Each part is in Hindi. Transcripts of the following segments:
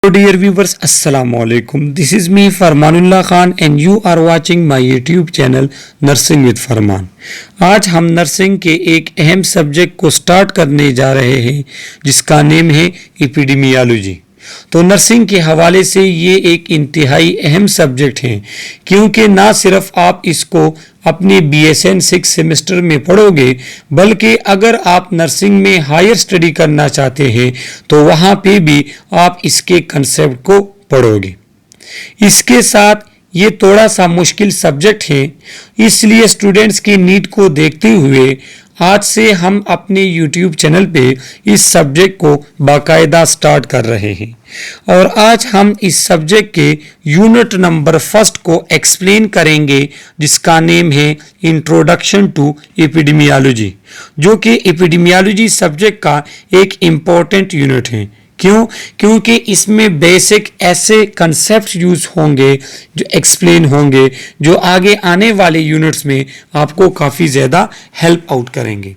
Dear viewers, Assalamu alaikum. This is me Farmanullah Khan and you are watching my YouTube channel Nursing with Farman. आज हम नर्सिंग के एक अहम सब्जेक्ट को स्टार्ट करने जा रहे हैं जिसका नेम है एपिडेमियोलॉजी। तो नर्सिंग के हवाले से ये एक इंतहाई अहम सब्जेक्ट है क्योंकि ना सिर्फ आप इसको अपने BSN 6 सेमेस्टर में पढ़ोगे बल्कि अगर आप नर्सिंग में हायर स्टडी करना चाहते हैं तो वहाँ पे भी आप इसके कंसेप्ट को पढ़ोगे। इसके साथ ये थोड़ा सा मुश्किल सब्जेक्ट है, इसलिए स्टूडेंट्स की नीड को देखते हुए आज से हम अपने YouTube चैनल पे इस सब्जेक्ट को बाकायदा स्टार्ट कर रहे हैं और आज हम इस सब्जेक्ट के यूनिट नंबर फर्स्ट को एक्सप्लेन करेंगे जिसका नेम है इंट्रोडक्शन टू एपिडेमियोलॉजी, जो कि एपिडेमियोलॉजी सब्जेक्ट का एक इम्पॉर्टेंट यूनिट है। क्योंकि इसमें बेसिक ऐसे कंसेप्ट यूज होंगे जो एक्सप्लेन होंगे जो आगे आने वाले यूनिट्स में आपको काफ़ी ज़्यादा हेल्प आउट करेंगे।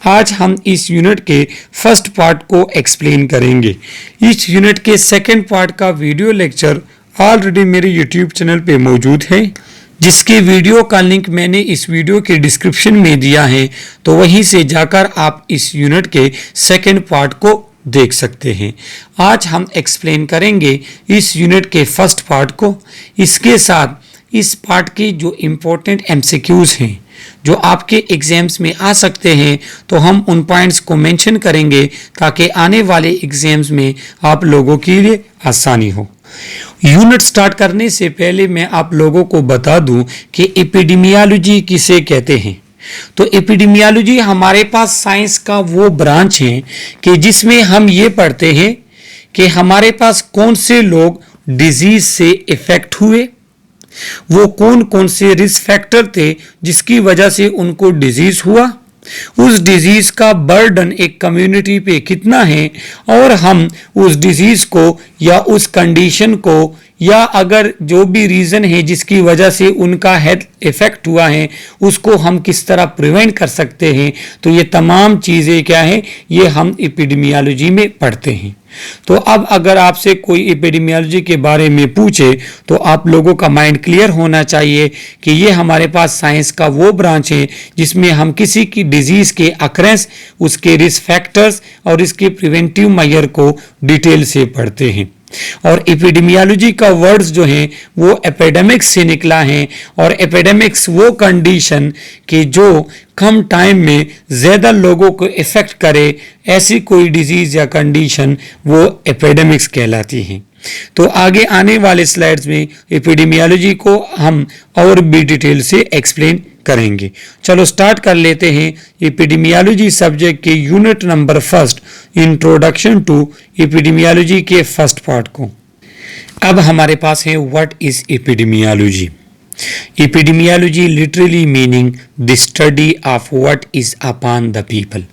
आज हम इस यूनिट के फर्स्ट पार्ट को एक्सप्लेन करेंगे। इस यूनिट के सेकंड पार्ट का वीडियो लेक्चर ऑलरेडी मेरे यूट्यूब चैनल पे मौजूद है, जिसके वीडियो का लिंक मैंने इस वीडियो के डिस्क्रिप्शन में दिया है, तो वहीं से जाकर आप इस यूनिट के सेकंड पार्ट को देख सकते हैं। आज हम एक्सप्लेन करेंगे इस यूनिट के फर्स्ट पार्ट को। इसके साथ इस पार्ट के जो इम्पोर्टेंट MCQs हैं जो आपके एग्जाम्स में आ सकते हैं तो हम उन पॉइंट्स को मेंशन करेंगे ताकि आने वाले एग्जाम्स में आप लोगों के लिए आसानी हो। यूनिट स्टार्ट करने से पहले मैं आप लोगों को बता दूं कि एपिडेमियोलॉजी किसे कहते हैं। तो एपिडेमियोलॉजी हमारे पास साइंस का वो ब्रांच है कि जिसमें हम ये पढ़ते हैं कि हमारे पास कौन से लोग डिजीज से इफेक्ट हुए, वो कौन कौन से रिस्क फैक्टर थे जिसकी वजह से उनको डिजीज हुआ, उस डिजीज का बर्डन एक कम्युनिटी पे कितना है और हम उस डिजीज को या उस कंडीशन को या अगर जो भी रीज़न है जिसकी वजह से उनका हेल्थ इफेक्ट हुआ है उसको हम किस तरह प्रिवेंट कर सकते हैं। तो ये तमाम चीज़ें क्या है, ये हम एपिडेमियोलॉजी में पढ़ते हैं। तो अब अगर आपसे कोई एपिडेमियोलॉजी के बारे में पूछे तो आप लोगों का माइंड क्लियर होना चाहिए कि ये हमारे पास साइंस का वो ब्रांच है जिसमें हम किसी की डिजीज़ के अकरेंस, उसके रिस्क फैक्टर्स और इसके प्रिवेंटिव मेजर को डिटेल से पढ़ते हैं। और एपिडेमियोलॉजी का वर्ड्स जो हैं वो एपिडेमिक्स से निकला है और एपिडेमिक्स वो कंडीशन कि जो कम टाइम में ज़्यादा लोगों को इफ़ेक्ट करे, ऐसी कोई डिजीज़ या कंडीशन वो एपिडेमिक्स कहलाती है। तो आगे आने वाले स्लाइड्स में एपिडेमियोलॉजी को हम और भी डिटेल से एक्सप्लेन करेंगे। चलो स्टार्ट कर लेते हैं एपिडेमियोलॉजी सब्जेक्ट के unit number first introduction to epidemiology के फर्स्ट पार्ट को। अब हमारे पास है what is epidemiology. Epidemiology literally meaning the study of what is upon the people.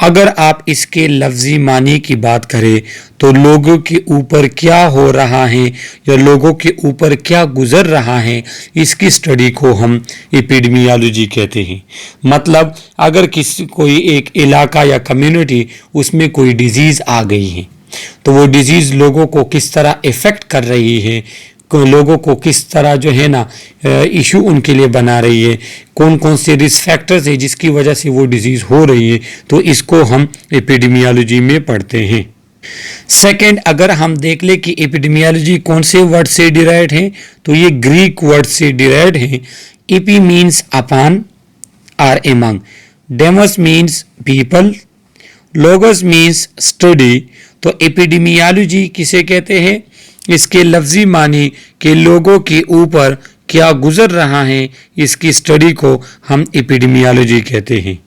अगर आप इसके लफ्जी मानी की बात करें तो लोगों के ऊपर क्या हो रहा है या लोगों के ऊपर क्या गुजर रहा है, इसकी स्टडी को हम एपिडेमियोलॉजी कहते हैं। मतलब अगर कोई एक इलाका या कम्युनिटी उसमें कोई डिजीज़ आ गई है तो वो डिजीज़ लोगों को किस तरह इफ़ेक्ट कर रही है, लोगों को किस तरह जो है ना इशू उनके लिए बना रही है, कौन कौन से रिस्क फैक्टर्स है जिसकी वजह से वो डिजीज़ हो रही है, तो इसको हम एपिडेमियोलॉजी में पढ़ते हैं। सेकंड, अगर हम देख ले कि एपिडेमियोलॉजी कौन से वर्ड से डिराइव्ड है तो ये ग्रीक वर्ड से डिराइव्ड है। एपी मीन्स अपॉन और among, demos means people, logos means study. तो एपिडेमियोलॉजी किसे कहते हैं, इसके लफ्जी मानी कि लोगों के ऊपर क्या गुजर रहा है, इसकी स्टडी को हम एपिडेमियोलॉजी कहते हैं।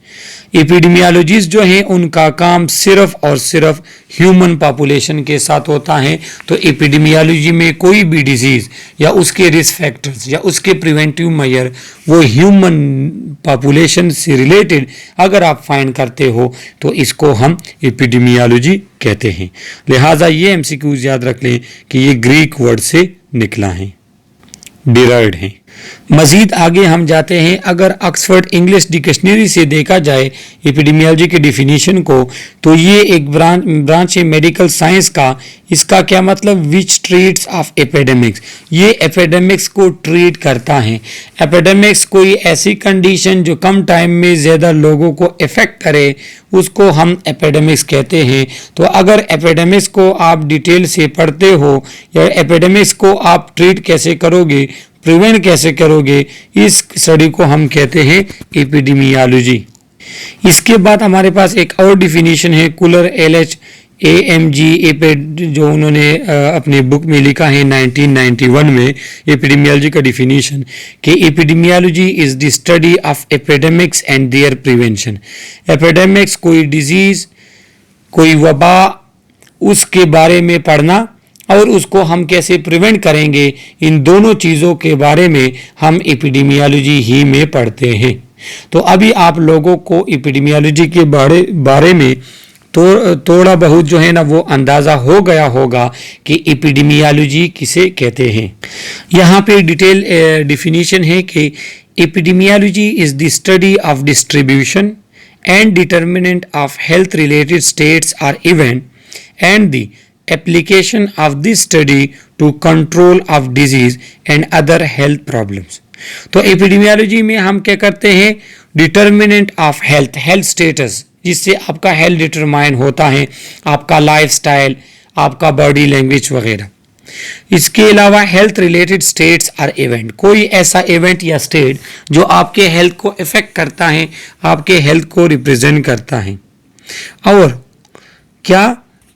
एपिडेमियोलॉजिस्ट जो हैं उनका काम सिर्फ और सिर्फ ह्यूमन पॉपुलेशन के साथ होता है। तो एपिडेमियोलॉजी में कोई भी डिजीज़ या उसके रिस्क फैक्टर्स या उसके प्रिवेंटिव मेजर वो ह्यूमन पॉपुलेशन से रिलेटेड अगर आप फाइंड करते हो तो इसको हम एपिडेमियोलॉजी कहते हैं। लिहाजा ये MCQs याद रख लें कि ये ग्रीक वर्ड से निकला है, डिराइव्ड है। मज़ीद आगे हम जाते हैं। अगर ऑक्सफोर्ड इंग्लिश डिक्शनरी से देखा जाए एपिडेमियोलॉजी के डिफिनीशन को, तो ये एक ब्रांच है मेडिकल साइंस का। इसका क्या मतलब, विच ट्रीट्स ऑफ एपिडेमिक्स, ये एपिडेमिक्स को ट्रीट करता है। एपिडेमिक्स कोई ऐसी कंडीशन जो कम टाइम में ज़्यादा लोगों को इफ़ेक्ट करे, उसको हम एपिडेमिक्स कहते हैं। तो अगर एपिडेमिक्स को आप डिटेल से पढ़ते हो या एपिडेमिक्स को आप ट्रीट कैसे करोगे, प्रिवेंट कैसे करोगे, इस स्टडी को हम कहते हैं एपिडेमियोलॉजी। इसके बाद हमारे पास एक और डिफिनीशन है कुलर LHAMG, जो उन्होंने अपनी बुक में लिखा है 1991 में एपिडेमियोलॉजी का डिफिनीशन, कि epidemiology is the study of epidemics and their prevention. Epidemics कोई डिजीज, कोई वबा, उसके बारे में पढ़ना और उसको हम कैसे प्रिवेंट करेंगे, इन दोनों चीज़ों के बारे में हम एपिडेमियोलॉजी ही में पढ़ते हैं। तो अभी आप लोगों को एपिडेमियोलॉजी के बारे में थोड़ा बहुत जो है ना वो अंदाज़ा हो गया होगा कि एपिडेमियोलॉजी किसे कहते हैं। यहाँ पे डिटेल डिफिनीशन है कि epidemiology is the study of distribution and determinant of health related states और event and the application of this study to control of disease and other health problems। तो एपिडेमियोलॉजी में हम क्या करते हैं, डिटर्मिनेंट ऑफ हेल्थ स्टेटस, जिससे आपका हेल्थ डिटरमाइन होता है, आपका लाइफस्टाइल, आपका बॉडी लैंग्वेज वगैरह। इसके अलावा हेल्थ रिलेटेड स्टेट्स और इवेंट, कोई ऐसा इवेंट या स्टेट जो आपके हेल्थ को इफेक्ट करता है, आपके हेल्थ को रिप्रेजेंट करता है। और क्या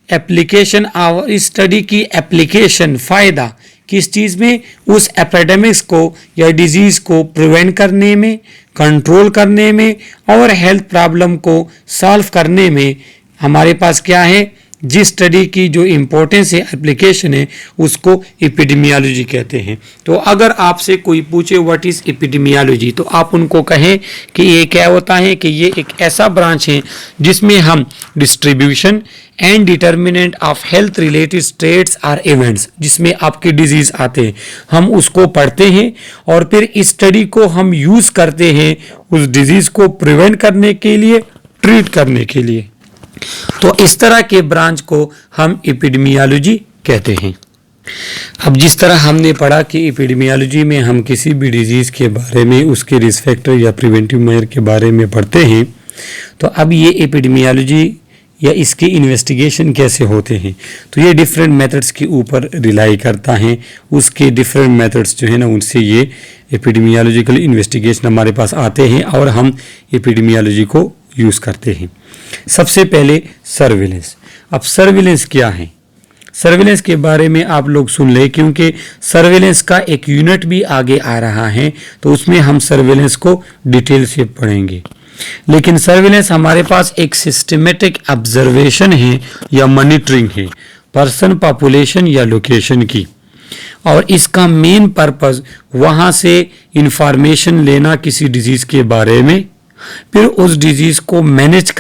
एप्लीकेशन, और इस स्टडी की एप्लीकेशन, फ़ायदा किस चीज़ में, उस एपिडेमिक्स को या डिजीज़ को प्रिवेंट करने में, कंट्रोल करने में और हेल्थ प्रॉब्लम को सॉल्व करने में हमारे पास क्या है, जिस स्टडी की जो इम्पोर्टेंस है, एप्लीकेशन है, उसको एपिडेमियोलॉजी कहते हैं। तो अगर आपसे कोई पूछे व्हाट इज़ एपिडेमियोलॉजी, तो आप उनको कहें कि ये क्या होता है, कि ये एक ऐसा ब्रांच है जिसमें हम distribution and determinant of health related states और इवेंट्स, जिसमें आपके डिजीज़ आते हैं, हम उसको पढ़ते हैं और फिर इस स्टडी को हम यूज़ करते हैं उस डिजीज़ को प्रिवेंट करने के लिए, ट्रीट करने के लिए। तो इस तरह के ब्रांच को हम एपिडेमियोलॉजी कहते हैं। अब जिस तरह हमने पढ़ा कि एपिडेमियोलॉजी में हम किसी भी डिजीज़ के बारे में, उसके रिस्क फैक्टर या प्रिवेंटिव मेजर के बारे में पढ़ते हैं, तो अब ये एपिडेमियोलॉजी या इसके इन्वेस्टिगेशन कैसे होते हैं, तो ये डिफरेंट मेथड्स के ऊपर रिलाई करता है। उसके डिफरेंट मेथड्स जो है ना, उनसे ये एपिडेमियोलॉजिकल इन्वेस्टिगेशन हमारे पास आते हैं और हम एपिडेमियोलॉजी को यूज़ करते हैं। सबसे पहले सर्विलेंस। अब सर्विलेंस क्या है, सर्विलेंस के बारे में आप लोग सुन लें, क्योंकि सर्विलेंस का एक यूनिट भी आगे आ रहा है, तो उसमें हम सर्विलेंस को डिटेल से पढ़ेंगे। लेकिन सर्विलेंस हमारे पास एक सिस्टमेटिक ऑब्जर्वेशन है या मॉनिटरिंग है पर्सन, पॉपुलेशन या लोकेशन की, और इसका मेन पर्पस वहाँ से इंफॉर्मेशन लेना किसी डिजीज़ के बारे में, फिर उस डिजीज़ को मैनेज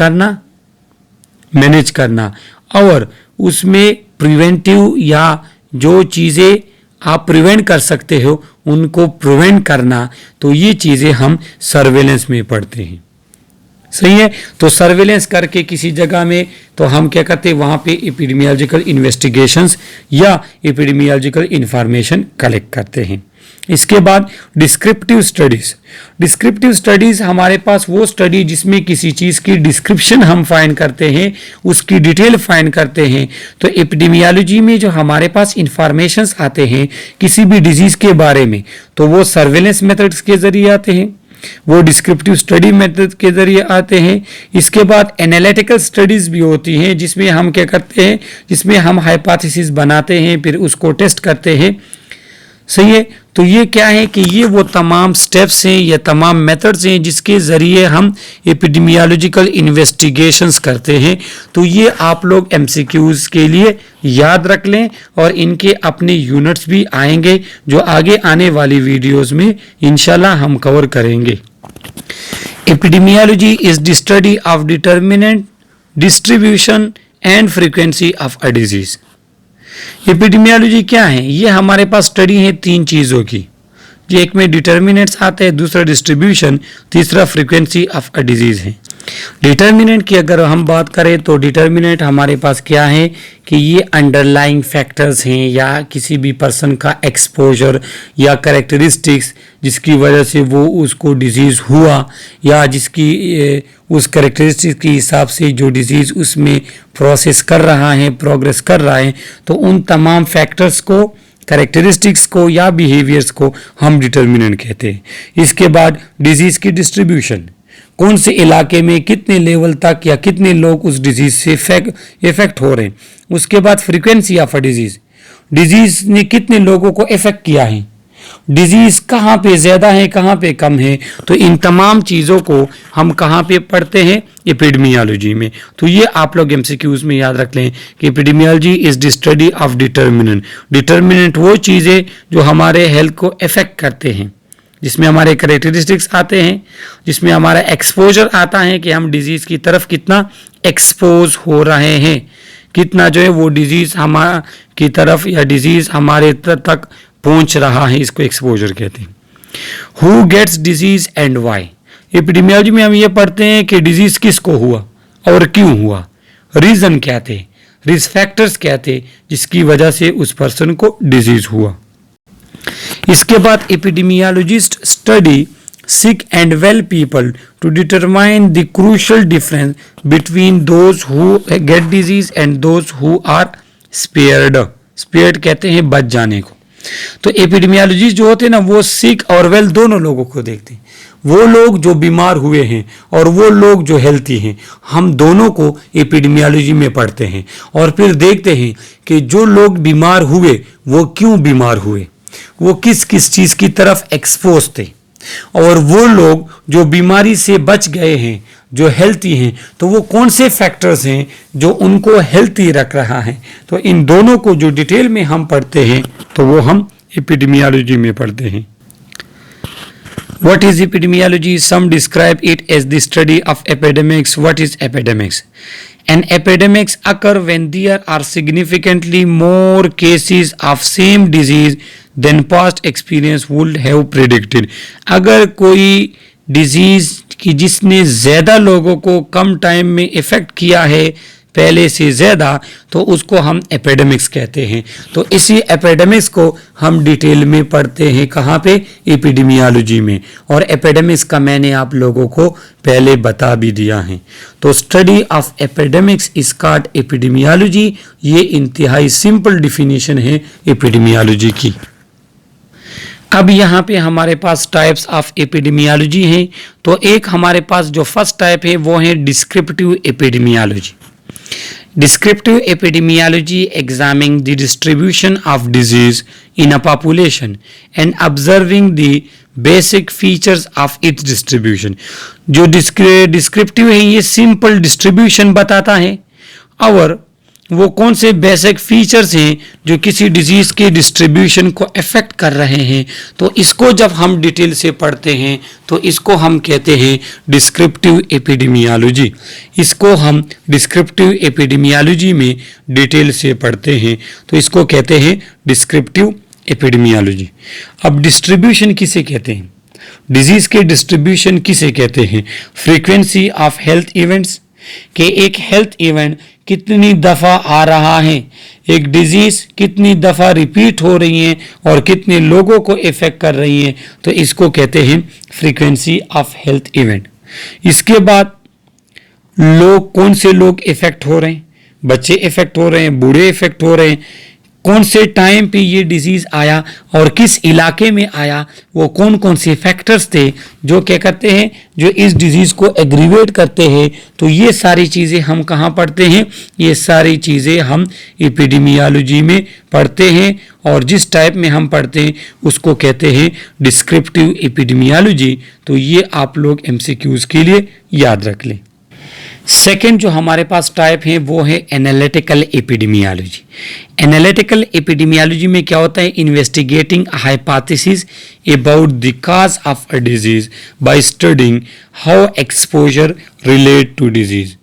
करना और उसमें प्रिवेंटिव या जो चीज़ें आप प्रिवेंट कर सकते हो उनको प्रिवेंट करना। तो ये चीज़ें हम सर्वेलेंस में पढ़ते हैं, सही है। तो सर्वेलेंस करके किसी जगह में, तो हम क्या करते हैं, वहाँ पे एपिडेमियोलॉजिकल इन्वेस्टिगेशंस या एपिडेमियोलॉजिकल इंफॉर्मेशन कलेक्ट करते हैं। इसके बाद डिस्क्रिप्टिव स्टडीज़। डिस्क्रिप्टिव स्टडीज़ हमारे पास वो स्टडी जिसमें किसी चीज़ की डिस्क्रिप्शन हम फाइंड करते हैं, उसकी डिटेल फाइंड करते हैं। तो एपिडेमियोलॉजी में जो हमारे पास इंफॉर्मेशंस आते हैं किसी भी डिजीज़ के बारे में, तो वो सर्वेलेंस मेथड्स के ज़रिए आते हैं, वो डिस्क्रिप्टिव स्टडी मेथड के ज़रिए आते हैं। इसके बाद एनालिटिकल स्टडीज़ भी होती हैं, जिसमें हम क्या करते हैं, जिसमें हम हाइपोथेसिस बनाते हैं, फिर उसको टेस्ट करते हैं, सही है। तो ये क्या है कि ये वो तमाम स्टेप्स हैं या तमाम मेथड्स हैं जिसके ज़रिए हम एपिडेमियोलॉजिकल इन्वेस्टिगेशंस करते हैं। तो ये आप लोग एमसीक्यूज़ के लिए याद रख लें, और इनके अपने यूनिट्स भी आएंगे जो आगे आने वाली वीडियोस में इंशाल्लाह हम कवर करेंगे। Epidemiology is the study of determinant, distribution and frequency of a disease. Epidemiology क्या है, ये हमारे पास स्टडी है तीन चीज़ों की। जो एक में डिटर्मिनेंट्स आते हैं, दूसरा डिस्ट्रीब्यूशन, तीसरा फ्रीक्वेंसी ऑफ अ डिजीज है। डिटर्मिनेंट की अगर हम बात करें तो डिटर्मिनेंट हमारे पास क्या है कि ये अंडरलाइंग फैक्टर्स हैं या किसी भी पर्सन का एक्सपोजर या कैरेक्टरिस्टिक्स जिसकी वजह से वो उसको डिजीज़ हुआ या जिसकी उस कैरेक्टरिस्टिक्स के हिसाब से जो डिजीज़ उसमें प्रोसेस कर रहा है, प्रोग्रेस कर रहा है, तो उन तमाम फैक्टर्स को, कैरेक्टरिस्टिक्स को या बिहेवियर्स को हम डिटर्मिनेंट कहते हैं। इसके बाद डिजीज़ की डिस्ट्रीब्यूशन, कौन से इलाके में कितने लेवल तक या कितने लोग उस डिजीज़ से इफेक्ट हो रहे हैं। उसके बाद फ्रीक्वेंसी ऑफ अ डिजीज़ ने कितने लोगों को इफेक्ट किया है, डिजीज़ कहाँ पे ज़्यादा है, कहाँ पे कम है। तो इन तमाम चीज़ों को हम कहाँ पे पढ़ते हैं, एपिडेमियोलॉजी में। तो ये आप लोग एमसीक्यूज में याद रख लें कि epidemiology is the study of determinant. Determinant वो चीज़ें जो हमारे हेल्थ को इफेक्ट करते हैं, जिसमें हमारे कैरेक्टरिस्टिक्स आते हैं, जिसमें हमारा एक्सपोजर आता है कि हम डिजीज़ की तरफ कितना एक्सपोज हो रहे हैं, कितना जो है वो डिजीज़ हमारा की तरफ या डिजीज़ हमारे तक पहुंच रहा है, इसको एक्सपोजर कहते हैं। Who gets disease and why, epidemiology में हम ये पढ़ते हैं कि डिजीज़ किसको हुआ और क्यों हुआ, रीज़न क्या थे, रिस्क फैक्टर्स क्या थे जिसकी वजह से उस पर्सन को डिजीज़ हुआ। इसके बाद epidemiologist study sick and well people to determine the crucial difference between those who get disease and those who are spared कहते हैं बच जाने को। तो एपिडेमियोलॉजिस्ट जो होते हैं ना, वो सिक और वेल दोनों लोगों को देखते हैं, वो लोग जो बीमार हुए हैं और वो लोग जो हेल्थी हैं, हम दोनों को एपिडेमियोलॉजी में पढ़ते हैं और फिर देखते हैं कि जो लोग बीमार हुए वो क्यों बीमार हुए, वो किस किस चीज़ की तरफ एक्सपोज थे, और वो लोग जो बीमारी से बच गए हैं, जो हेल्थी हैं, तो वो कौन से फैक्टर्स हैं जो उनको हेल्थी रख रहा है। तो इन दोनों को जो डिटेल में हम पढ़ते हैं तो वो हम एपिडेमियोलॉजी में पढ़ते हैं। What is epidemiology? Some describe it as the study of epidemics. What is epidemics? An epidemics occur when there are significantly more cases of same disease than past experience would have predicted. अगर कोई डिजीज की जिसने ज़्यादा लोगों को कम टाइम में इफ़ेक्ट किया है पहले से ज़्यादा, तो उसको हम एपिडेमिक्स कहते हैं। तो इसी एपिडेमिक्स को हम डिटेल में पढ़ते हैं, कहाँ पे, एपिडेमियोलॉजी में। और एपिडेमिक्स का मैंने आप लोगों को पहले बता भी दिया है। तो study of epidemics is called epidemiology. ये इंतहाई सिंपल डिफिनीशन है एपिडेमियोलॉजी की। अब यहाँ पे हमारे पास टाइप्स ऑफ एपिडेमियोलॉजी हैं। तो एक हमारे पास जो फर्स्ट टाइप है वो है descriptive epidemiology. Descriptive epidemiology examining the distribution of disease in a population and observing the basic features of its distribution. जो डिस्क्रिप्टिव है ये सिंपल डिस्ट्रीब्यूशन बताता है, और वो कौन से बेसिक फीचर्स हैं जो किसी डिजीज़ के डिस्ट्रीब्यूशन को अफेक्ट कर रहे हैं। तो इसको जब हम डिटेल से पढ़ते हैं तो इसको हम कहते हैं डिस्क्रिप्टिव एपिडेमियोलॉजी। इसको हम डिस्क्रिप्टिव एपिडेमियोलॉजी में डिटेल से पढ़ते हैं तो इसको कहते हैं डिस्क्रिप्टिव एपिडेमियोलॉजी। अब डिस्ट्रीब्यूशन किसे कहते हैं, डिजीज़ के डिस्ट्रीब्यूशन किसे कहते हैं, फ्रीक्वेंसी ऑफ हेल्थ इवेंट्स, कि एक हेल्थ इवेंट कितनी दफ़ा आ रहा है, एक डिजीज़ कितनी दफ़ा रिपीट हो रही है और कितने लोगों को इफ़ेक्ट कर रही है, तो इसको कहते हैं फ्रीक्वेंसी ऑफ हेल्थ इवेंट। इसके बाद लोग, कौन से लोग इफ़ेक्ट हो रहे हैं, बच्चे इफ़ेक्ट हो रहे हैं, बूढ़े इफ़ेक्ट हो रहे हैं, कौन से टाइम पे ये डिजीज़ आया और किस इलाके में आया, वो कौन कौन से फैक्टर्स थे जो क्या करते हैं, जो इस डिजीज़ को एग्रीवेट करते हैं। तो ये सारी चीज़ें हम कहाँ पढ़ते हैं, ये सारी चीज़ें हम एपिडेमियोलॉजी में पढ़ते हैं, और जिस टाइप में हम पढ़ते हैं उसको कहते हैं डिस्क्रिप्टिव एपिडेमियोलॉजी। तो ये आप लोग एमसीक्यूज़ के लिए याद रख लें। सेकेंड जो हमारे पास टाइप है वो है एनालिटिकल एपिडेमियोलॉजी। एनालिटिकल एपिडेमियोलॉजी में क्या होता है, investigating hypothesis about the cause of a disease by studying how exposure relate to disease.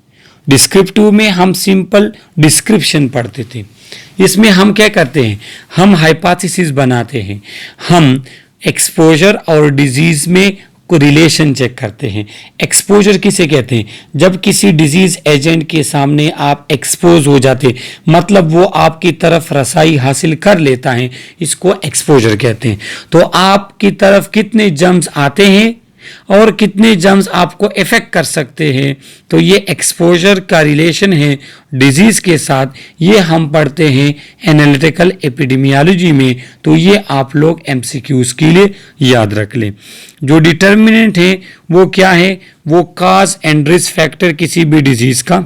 Descriptive में हम सिंपल डिस्क्रिप्शन पढ़ते थे, इसमें हम क्या करते हैं, हम हाइपोथेसिस बनाते हैं, हम एक्सपोजर और डिजीज में को रिलेशन चेक करते हैं। एक्सपोजर किसे कहते हैं? जब किसी डिजीज एजेंट के सामने आप एक्सपोज हो जाते, मतलब वो आपकी तरफ रसाई हासिल कर लेता है, इसको एक्सपोजर कहते हैं। तो आपकी तरफ कितने जर्म्स आते हैं और कितने जर्म्स आपको इफेक्ट कर सकते हैं, तो ये एक्सपोजर का रिलेशन है डिजीज के साथ। ये हम पढ़ते हैं एनालिटिकल एपिडेमियोलॉजी में, तो ये आप लोग एमसीक्यूज के लिए याद रख लें। जो डिटर्मिनेंट है वो क्या है? वो काज एंड रिस्क फैक्टर किसी भी डिजीज का।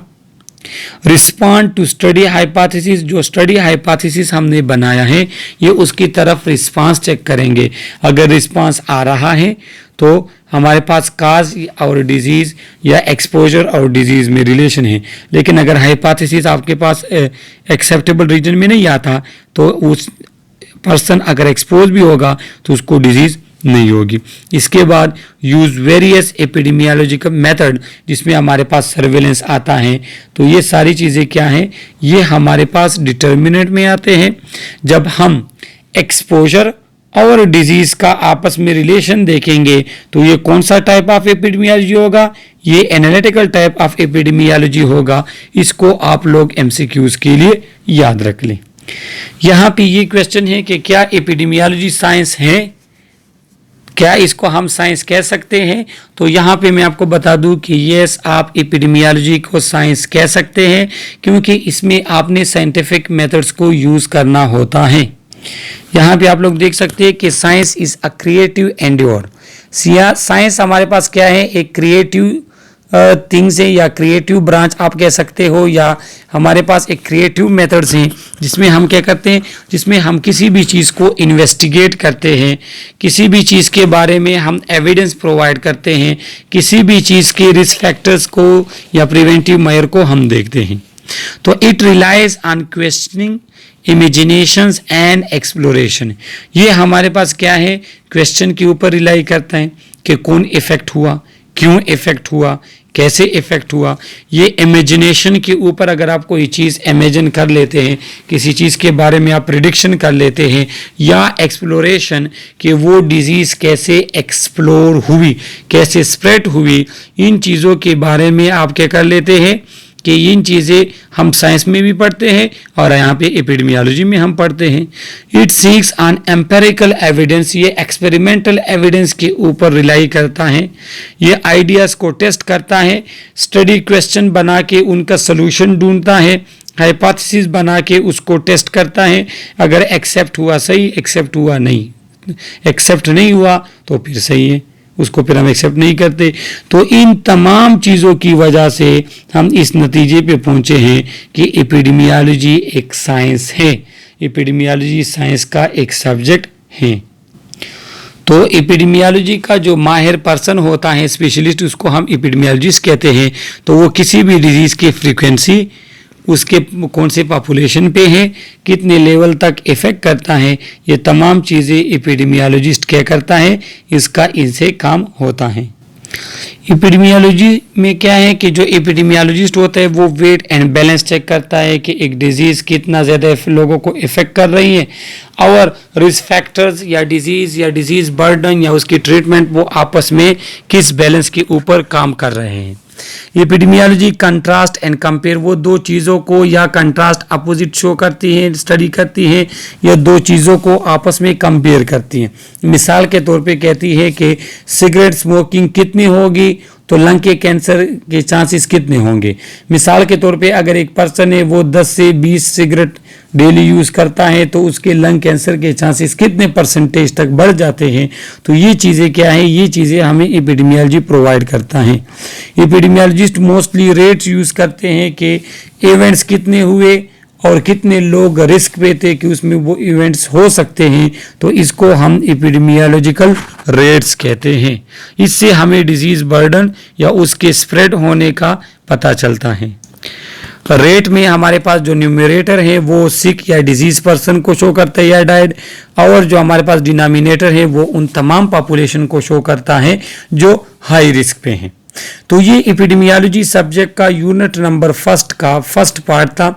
रिस्पॉन्ड टू स्टडी हाइपोथेसिस, जो स्टडी हाइपोथेसिस हमने बनाया है ये उसकी तरफ रिस्पांस चेक करेंगे। अगर रिस्पांस आ रहा है तो हमारे पास काज और डिजीज या एक्सपोजर और डिजीज में रिलेशन है। लेकिन अगर हाइपोथेसिस आपके पास एक्सेप्टेबल रीजन में नहीं आता तो उस पर्सन अगर एक्सपोज भी होगा तो उसको डिजीज नहीं होगी। इसके बाद यूज वेरियस एपिडेमियोलॉजिकल मेथड, जिसमें हमारे पास सर्वेलेंस आता है। तो ये सारी चीज़ें क्या हैं? ये हमारे पास डिटर्मिनेंट में आते हैं। जब हम एक्सपोजर और डिजीज का आपस में रिलेशन देखेंगे तो ये कौन सा टाइप ऑफ एपिडेमियोलॉजी होगा? ये एनालिटिकल टाइप ऑफ एपिडेमियोलॉजी होगा। इसको आप लोग एमसीक्यूज के लिए याद रख लें। यहाँ पे ये क्वेश्चन है कि क्या एपिडेमियोलॉजी साइंस है? क्या इसको हम साइंस कह सकते हैं? तो यहाँ पे मैं आपको बता दूं कि यस, आप एपिडेमियोलॉजी को साइंस कह सकते हैं, क्योंकि इसमें आपने साइंटिफिक मेथड्स को यूज करना होता है। यहाँ पे आप लोग देख सकते हैं कि science is a creative Endeavour. Science हमारे पास क्या है? एक क्रिएटिव थिंग्स है या क्रिएटिव ब्रांच आप कह सकते हो, या हमारे पास एक क्रिएटिव मेथड्स हैं जिसमें हम क्या करते हैं, जिसमें हम किसी भी चीज़ को इन्वेस्टिगेट करते हैं, किसी भी चीज़ के बारे में हम एविडेंस प्रोवाइड करते हैं, किसी भी चीज़ के रिस्क फैक्टर्स को या प्रिवेंटिव मेजर को हम देखते हैं। तो it relies on questioning, imaginations and exploration. ये हमारे पास क्या है? क्वेश्चन के ऊपर रिलाई करता है कि कौन इफेक्ट हुआ, क्यों इफेक्ट हुआ, कैसे इफेक्ट हुआ। ये इमेजिनेशन के ऊपर अगर आप कोई चीज़ इमेजिन कर लेते हैं, किसी चीज़ के बारे में आप प्रिडिक्शन कर लेते हैं, या एक्सप्लोरेशन कि वो डिजीज़ कैसे एक्सप्लोर हुई, कैसे स्प्रेड हुई, इन चीज़ों के बारे में आप क्या कर लेते हैं कि इन चीज़ें हम साइंस में भी पढ़ते हैं और यहाँ पे एपिडेमियोलॉजी में हम पढ़ते हैं। It seeks on empirical evidence, ये एक्सपेरिमेंटल एविडेंस के ऊपर रिलाई करता है। ये आइडियाज़ को टेस्ट करता है, स्टडी क्वेश्चन बना के उनका सोल्यूशन ढूंढता है, हाइपोथेसिस बना के उसको टेस्ट करता है। अगर एक्सेप्ट हुआ सही, एक्सेप्ट हुआ नहीं, एक्सेप्ट नहीं हुआ तो फिर सही है, उसको फिर हम एक्सेप्ट नहीं करते। तो इन तमाम चीज़ों की वजह से हम इस नतीजे पे पहुंचे हैं कि एपिडेमियोलॉजी एक साइंस है, एपिडेमियोलॉजी साइंस का एक सब्जेक्ट है। तो एपिडेमियोलॉजी का जो माहिर पर्सन होता है, स्पेशलिस्ट, उसको हम एपिडेमियोलॉजिस्ट कहते हैं। तो वो किसी भी डिजीज़ की फ्रीक्वेंसी, उसके कौन से पॉपुलेशन पे है, कितने लेवल तक इफ़ेक्ट करता है, ये तमाम चीज़ें एपिडेमियोलॉजिस्ट क्या करता है, इसका इनसे काम होता है। एपिडेमियोलॉजी में क्या है कि जो एपिडेमियोलॉजिस्ट होता है वो वेट एंड बैलेंस चेक करता है कि एक डिजीज़ कितना ज़्यादा लोगों को इफ़ेक्ट कर रही है, और रिस्क फैक्टर्स या डिजीज़ बर्डन या उसकी ट्रीटमेंट वो आपस में किस बैलेंस के ऊपर काम कर रहे हैं। एपिडेमियोलॉजी कंट्रास्ट एंड कंपेयर, वो दो चीज़ों को या कंट्रास्ट अपोजिट शो करती है, स्टडी करती है, या दो चीज़ों को आपस में कंपेयर करती है। मिसाल के तौर पे कहती है कि सिगरेट स्मोकिंग कितनी होगी तो लंग के कैंसर के चांसेस कितने होंगे। मिसाल के तौर पे अगर एक पर्सन है वो 10 से 20 सिगरेट डेली यूज़ करता है तो उसके लंग कैंसर के चांसेस कितने परसेंटेज तक बढ़ जाते हैं। तो ये चीज़ें क्या है, ये चीज़ें हमें एपिडेमियोलॉजी प्रोवाइड करता है। एपिडेमियोलॉजिस्ट मोस्टली रेट्स यूज़ करते हैं कि इवेंट्स कितने हुए और कितने लोग रिस्क पे थे कि उसमें वो इवेंट्स हो सकते हैं। तो इसको हम एपिडेमियोलॉजिकल रेट्स कहते हैं। इससे हमें डिजीज़ बर्डन या उसके स्प्रेड होने का पता चलता है। रेट में हमारे पास जो न्यूमरेटर है वो सिक या डिजीज पर्सन को शो करता है या डाइड, और जो हमारे पास डिनोमिनेटर है वो उन तमाम पॉपुलेशन को शो करता है जो हाई रिस्क पे हैं। तो ये एपिडेमियोलॉजी सब्जेक्ट का यूनिट नंबर फर्स्ट का फर्स्ट पार्ट था।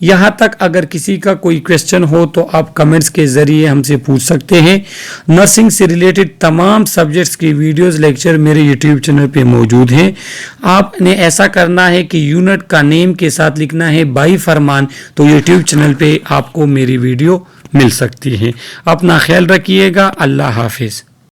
यहाँ तक अगर किसी का कोई क्वेश्चन हो तो आप कमेंट्स के ज़रिए हमसे पूछ सकते हैं। नर्सिंग से रिलेटेड तमाम सब्जेक्ट्स की वीडियोस लेक्चर मेरे यूट्यूब चैनल पे मौजूद हैं। आपने ऐसा करना है कि यूनिट का नेम के साथ लिखना है बाई फरमान, तो यूट्यूब चैनल पे आपको मेरी वीडियो मिल सकती है। अपना ख्याल रखिएगा। अल्लाह हाफिज़।